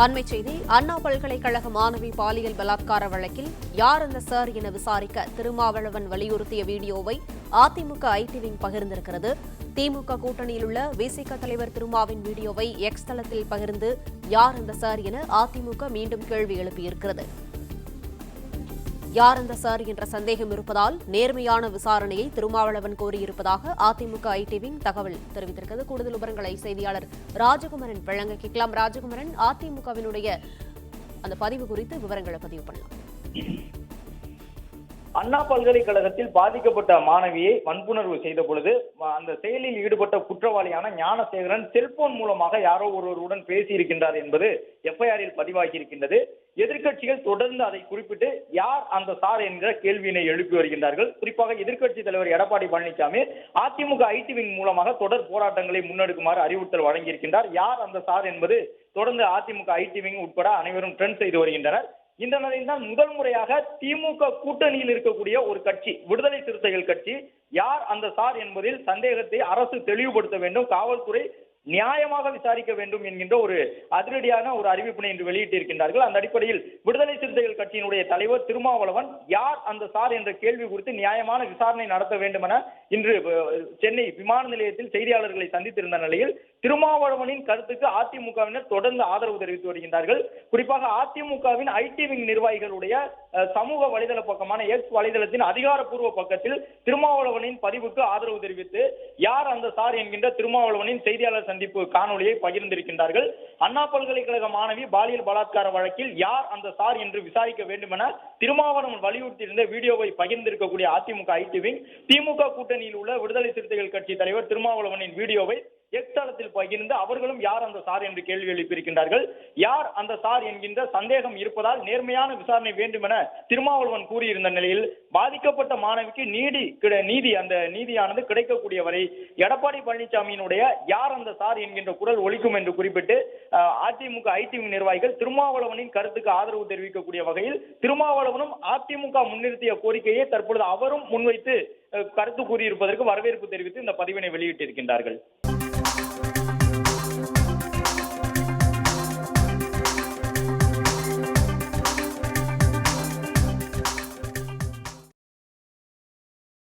அண்மை செய்தி அண்ணா பல்கலைக்கழக மாணவி பாலியல் பலாத்கார வழக்கில் யார் அந்த சார் என விசாரிக்க திருமாவளவன் வலியுறுத்திய வீடியோவை அதிமுக ஐடி விங் பகிர்ந்திருக்கிறது. திமுக கூட்டணியில் உள்ள விசிக தலைவர் திருமாவின் வீடியோவை எக்ஸ் தளத்தில் பகிர்ந்து யார் அந்த சார் என அதிமுக மீண்டும் கேள்வி எழுப்பியிருக்கிறது. யார் அந்த சார் என்ற சந்தேகம் இருப்பதால் நேர்மையான விசாரணையை திருமாவளவன் கோரியிருப்பதாக அதிமுக ஐடி விங் தகவல் தெரிவித்திருக்கிறது. கூடுதல் விவரங்களை செய்தியாளர் ராஜகுமரன் வழங்க கேட்கலாம். ராஜகுமரன், அதிமுகவினுடைய அந்த பதிவு குறித்து விவரங்களை பதிவு பண்ணலாம். அண்ணா பல்கலைக்கழகத்தில் பாதிக்கப்பட்ட மாணவியை வன்புணர்வு செய்த பொழுது அந்த செயலில் ஈடுபட்ட குற்றவாளியான ஞானசேகரன் செல்போன் மூலமாக யாரோ ஒருவருடன் பேசியிருக்கின்றார் என்பது எஃப்ஐஆரில் பதிவாகி இருக்கின்றது. எதிர்க்கட்சிகள் தொடர்ந்து அதை குறிப்பிட்டு யார் அந்த சார் என்கிற கேள்வியினை எழுப்பி வருகின்றார்கள். குறிப்பாக எதிர்க்கட்சி தலைவர் எடப்பாடி பழனிசாமி அதிமுக ஐடி விங் மூலமாக தொடர் போராட்டங்களை முன்னெடுக்குமாறு அறிவுறுத்தல் வழங்கியிருக்கின்றார். யார் அந்த சார் என்பது தொடர்ந்து அதிமுக ஐடி விங் உட்பட அனைவரும் ட்ரெண்ட் செய்து வருகின்றனர். இந்த நிலையில் தான் முதல் முறையாக திமுக கூட்டணியில் இருக்கக்கூடிய ஒரு கட்சி, விடுதலை சிறுத்தைகள் கட்சி, யார் அந்த சார் என்பதில் சந்தேகத்தை அரசு தெளிவுபடுத்த வேண்டும், காவல்துறை நியாயமாக விசாரிக்க வேண்டும் என்கின்ற ஒரு அதிரடியான ஒரு அறிவிப்பினை இன்று வெளியிட்டிருக்கின்றார்கள். அந்த அடிப்படையில் விடுதலை சிறுத்தைகள் கட்சியினுடைய தலைவர் திருமாவளவன் யார் அந்த சார் என்ற கேள்வி குறித்து நியாயமான விசாரணை நடத்த வேண்டும் என இன்று சென்னை விமான நிலையத்தில் செய்தியாளர்களை சந்தித்திருந்த நிலையில் திருமாவளவனின் கருத்துக்கு அதிமுகவினர் தொடர்ந்து ஆதரவு தெரிவித்து வருகின்றார்கள். குறிப்பாக அதிமுகவின் ஐடி விங் நிர்வாகிகளுடைய சமூக வலைதள பக்கமான எக்ஸ் வலைதளத்தின் அதிகாரப்பூர்வ பக்கத்தில் திருமாவளவனின் பதிவுக்கு ஆதரவு தெரிவித்து யார் அந்த சார் என்கின்ற திருமாவளவனின் செய்தியாளர் சந்திப்பு காணொலியை பகிர்ந்திருக்கின்றார்கள். அண்ணா பல்கலைக்கழக மாணவி பாலியல் பலாத்கார வழக்கில் யார் அந்த சார் என்று விசாரிக்க வேண்டும் என திருமாவளவன் வலியுறுத்தியிருந்த வீடியோவை பகிர்ந்திருக்கக்கூடிய அதிமுக ஐடி விங் திமுக கூட்டணியில் உள்ள விடுதலை சிறுத்தைகள் கட்சி தலைவர் திருமாவளவனின் வீடியோவை எக்ஸ் தளத்தில் பகிர்ந்து அவர்களும் யார் அந்த சார் என்று கேள்வி எழுப்பியிருக்கின்றார்கள். யார் அந்த சார் என்கின்ற சந்தேகம் இருப்பதால் நேர்மையான விசாரணை வேண்டும் என திருமாவளவன் கூறியிருந்த நிலையில் பாதிக்கப்பட்ட மாணவிக்கு நீதியானது கிடைக்கக்கூடிய வரை எடப்பாடி பழனிசாமியினுடைய யார் அந்த சார் என்கின்ற குரல் ஒலிக்கும் என்று குறிப்பிட்டு அதிமுக ஐடி நிர்வாகிகள் திருமாவளவனின் கருத்துக்கு ஆதரவு தெரிவிக்கக்கூடிய வகையில் திருமாவளவனும் அதிமுக முன்னிறுத்திய கோரிக்கையை தற்பொழுது அவரும் முன்வைத்து கருத்து கூறியிருப்பதற்கு வரவேற்பு தெரிவித்து இந்த பதிவினை வெளியிட்டிருக்கின்றார்கள்.